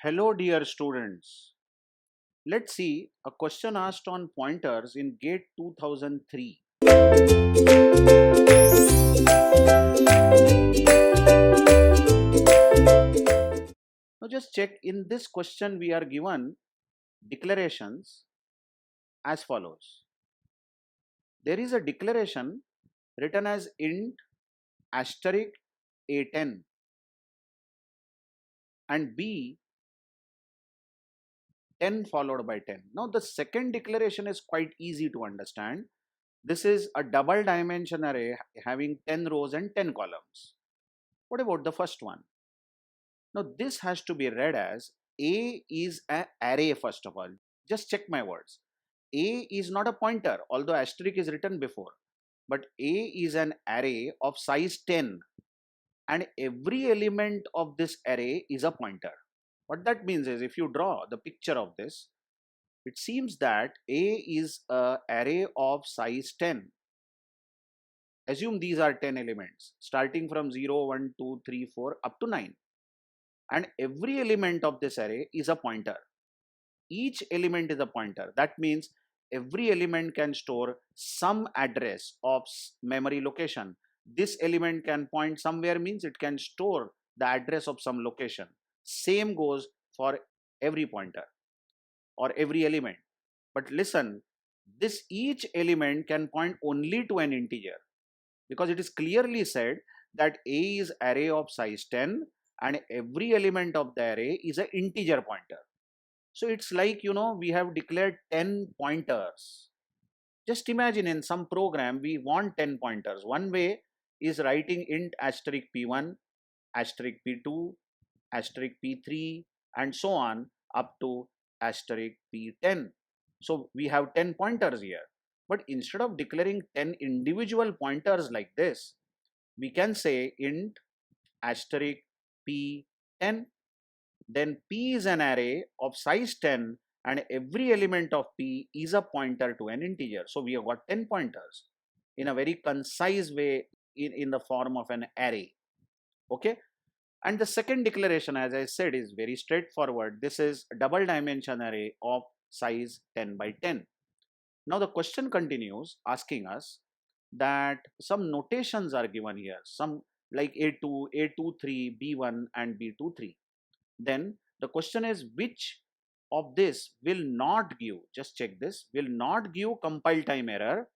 Hello, dear students. Let's see a question asked on pointers in GATE 2003. Now, just check in this question, we are given declarations as follows. There is a declaration written as int asterisk A10 and B 10 followed by 10. Now, the second declaration is quite easy to understand. This is a double dimension array having 10 rows and 10 columns. What about the first one? Now this has to be read as A is an array first of all. Just check my words. A is not a pointer, although asterisk is written before. But A is an array of size 10 and every element of this array is a pointer. What that means is if you draw the picture of this, it seems that A is an array of size 10. Assume these are 10 elements starting from 0, 1, 2, 3, 4 up to 9. And every element of this array is a pointer. Each element is a pointer. That means every element can store some address of memory location. This element can point somewhere means it can store the address of some location. Same goes for every pointer or every element. But listen, this each element can point only to an integer because it is clearly said that A is array of size 10 and every element of the array is an integer pointer. So it's like, we have declared 10 pointers. Just imagine in some program, we want 10 pointers. One way is writing int asterisk p1, asterisk p2, asterisk p3, and so on up to asterisk p10. So we have 10 pointers here. But instead of declaring 10 individual pointers like this, we can say int asterisk p10. Then P is an array of size 10 and every element of P is a pointer to an integer. So we have got 10 pointers in a very concise way in the form of an array. Okay. And the second declaration, as I said, is very straightforward. This is a double dimension array of size 10 by 10. Now the question continues asking us that some notations are given here, some like A2, A23, B1 and B23. Then the question is which of this will not give, just check this, will not give compile time error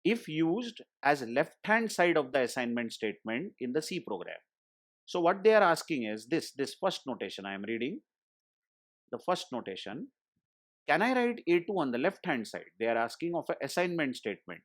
if used as left hand side of the assignment statement in the C program. So what they are asking is this first notation I am reading, the first notation, can I write A2 on the left hand side? They are asking of an assignment statement.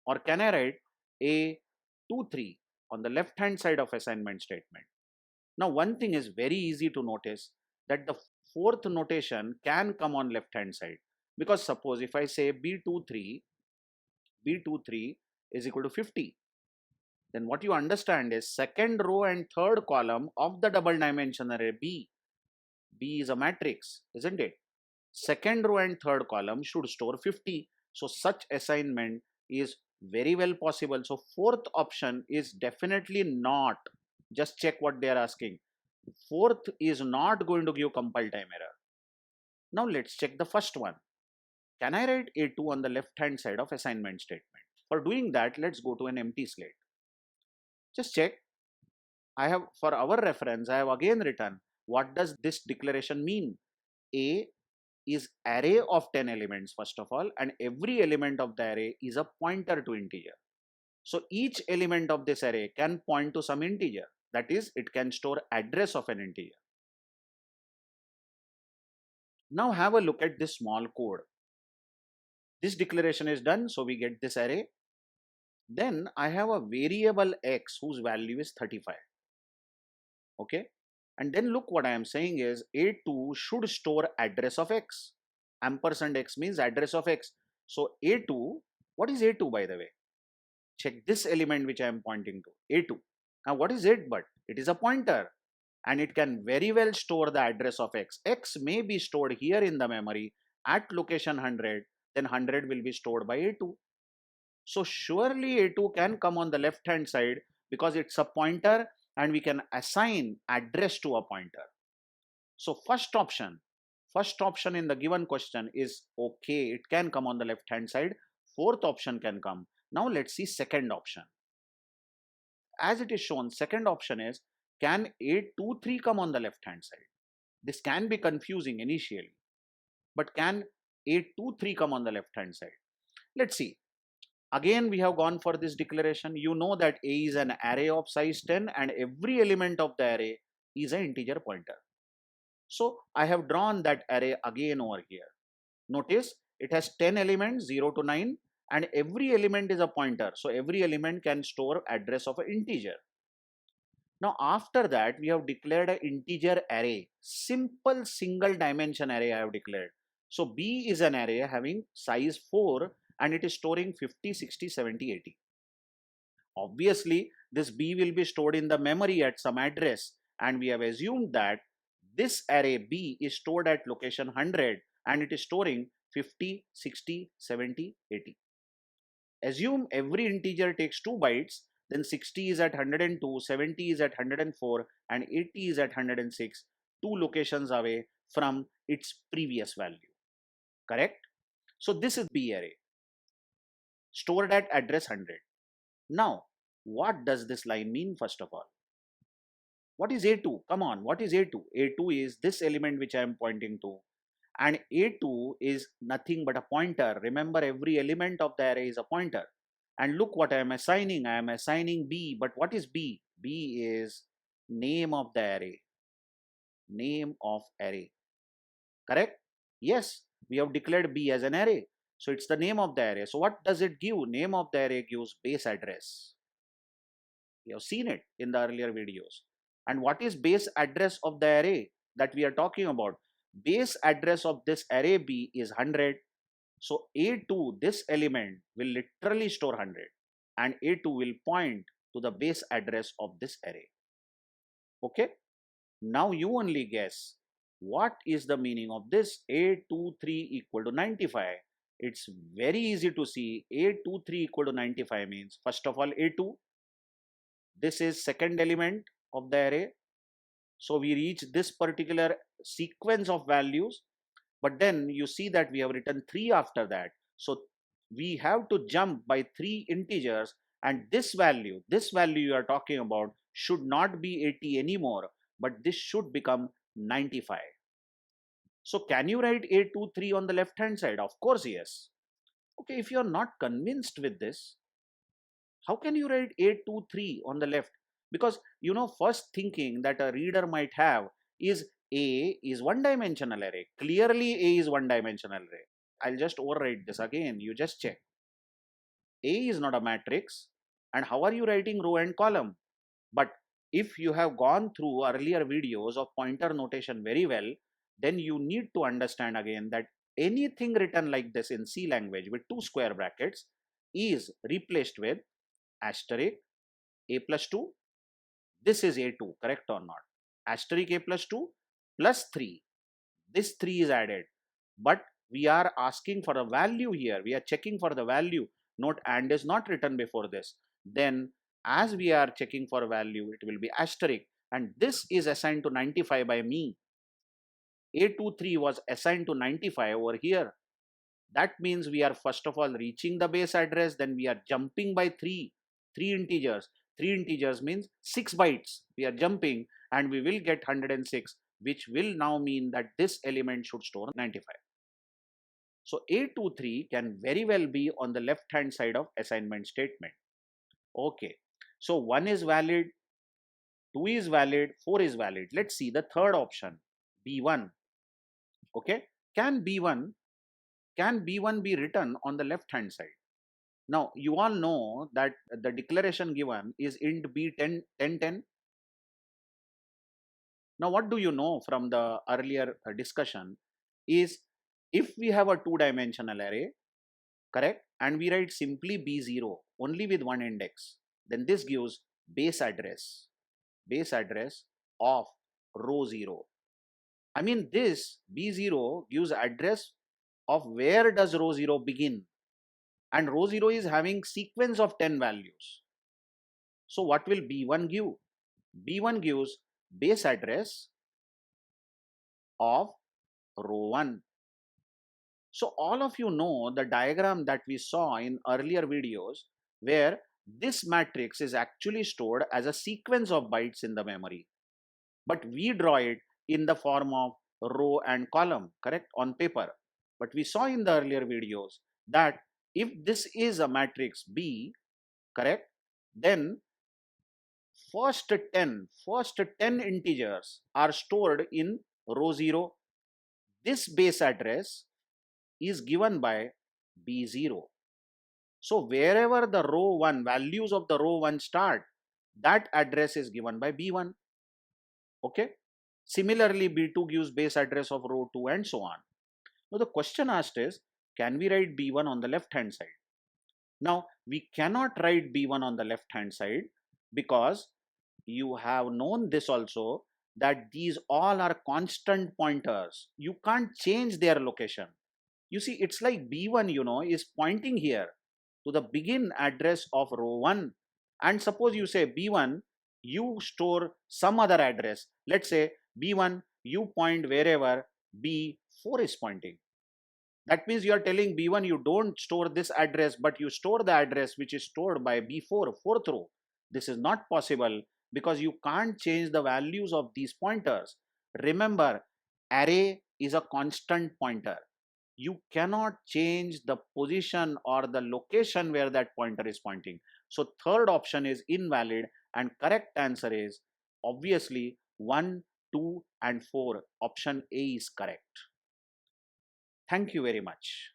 Or can I write A23 on the left hand side of assignment statement? Now, one thing is very easy to notice that the fourth notation can come on left hand side, because suppose if I say B23 is equal to 50, then what you understand is second row and third column of the double dimension array B is a matrix, isn't it? Second row and third column should store 50. So such assignment is very well possible. So fourth option is definitely not. Just check what they are asking. Fourth is not going to give compile time error. Now let's check the first one. Can I write A2 on the left hand side of assignment statement? For doing that, let's go to an empty slate. Just check. I have, for our reference, I have again written what does this declaration mean. A is array of 10 elements first of all, and every element of the array is a pointer to integer. So each element of this array can point to some integer. That is, it can store address of an integer. Now have a look at this small code. This declaration is done, so we get this array. Then I have a variable x whose value is 35. Okay. And then look what I am saying is A2 should store address of x. Ampersand x means address of x. So A2, what is A2 by the way? Check this element which I am pointing to, A2. Now what is it but? It is a pointer and it can very well store the address of x. X may be stored here in the memory at location 100, then 100 will be stored by A2. So surely A2 can come on the left hand side because it's a pointer and we can assign address to a pointer. So first option in the given question is okay, it can come on the left hand side. Fourth option can come. Now let's see second option. As it is shown, second option is, can 823 come on the left hand side? This can be confusing initially, but can 823 come on the left hand side? Let's see. Again, we have gone for this declaration. You know that A is an array of size 10 and every element of the array is an integer pointer. So I have drawn that array again over here. Notice it has 10 elements 0 to 9 and every element is a pointer. So every element can store address of an integer. Now after that we have declared an integer array, simple single dimension array I have declared. So B is an array having size 4 and it is storing 50, 60, 70, 80. Obviously this B will be stored in the memory at some address and we have assumed that this array B is stored at location 100 and it is storing 50, 60, 70, 80. Assume every integer takes 2 bytes, then 60 is at 102, 70 is at 104 and 80 is at 106, 2 locations away from its previous value. Correct? So this is B array stored at address 100. Now, what does this line mean first of all? What is A2? Come on, what is A2? A2 is this element which I am pointing to. And A2 is nothing but a pointer. Remember, every element of the array is a pointer. And look what I am assigning. I am assigning B. But what is B? B is name of the array. Name of array. Correct? Yes, we have declared B as an array. So it's the name of the array. So what does it give? Name of the array gives base address. We have seen it in the earlier videos. And what is base address of the array that we are talking about? Base address of this array B is 100. So A2, this element will literally store 100 and A2 will point to the base address of this array. Okay. Now you only guess what is the meaning of this A23 equal to 95. It's very easy to see. A23 equal to 95 means, first of all, A2, this is second element of the array. So we reach this particular sequence of values, but then you see that we have written 3 after that. So we have to jump by 3 integers, and this value you are talking about should not be 80 anymore, but this should become 95. So can you write A23 on the left hand side? Of course, yes. Okay, if you are not convinced with this, how can you write A23 on the left? Because you know, first thinking that a reader might have is A is one-dimensional array. Clearly A is one-dimensional array. I'll just overwrite this again, you just check. A is not a matrix, and how are you writing row and column? But if you have gone through earlier videos of pointer notation very well, then you need to understand again that anything written like this in C language with 2 square brackets is replaced with asterisk A plus 2. This is A2, correct or not? Asterisk A plus 2 plus 3. This 3 is added. But we are asking for a value here. We are checking for the value. Note and is not written before this. Then as we are checking for a value, it will be asterisk. And this is assigned to 95 by me. A23 was assigned to 95 over here. That means we are first of all reaching the base address. Then we are jumping by 3 integers. 3 integers means 6 bytes. We are jumping and we will get 106, which will now mean that this element should store 95. So A23 can very well be on the left hand side of assignment statement. Okay. So 1 is valid, 2 is valid, 4 is valid. Let's see the third option, B1. Okay. Can B1 be written on the left hand side? Now, you all know that the declaration given is int b10, 10, 10. Now, what do you know from the earlier discussion is if we have a 2-dimensional array, correct, and we write simply b0 only with one index, then this gives base address of row 0. I mean, this b0 gives address of where does row 0 begin. And row 0 is having sequence of 10 values. So what will B1 give? B1 gives base address of row 1. So all of you know the diagram that we saw in earlier videos where this matrix is actually stored as a sequence of bytes in the memory. But we draw it in the form of row and column, correct, on paper. But we saw in the earlier videos that if this is a matrix B, correct, then first 10 integers are stored in row 0. This base address is given by B0. So wherever the row 1 values of the row 1 start, that address is given by B1. Okay. Similarly, B2 gives base address of row 2 and so on. Now the question asked is, can we write B1 on the left hand side? Now we cannot write B1 on the left hand side because you have known this also, that these all are constant pointers. You can't change their location. You see, it's like B1, is pointing here to the begin address of row 1. And suppose you say B1, you store some other address. Let's say B1, you point wherever B4 is pointing. That means you are telling B1 you don't store this address, but you store the address which is stored by B4, fourth row. This is not possible because you can't change the values of these pointers. Remember, array is a constant pointer. You cannot change the position or the location where that pointer is pointing. So third option is invalid and correct answer is obviously 1, 2 and 4. Option A is correct. Thank you very much.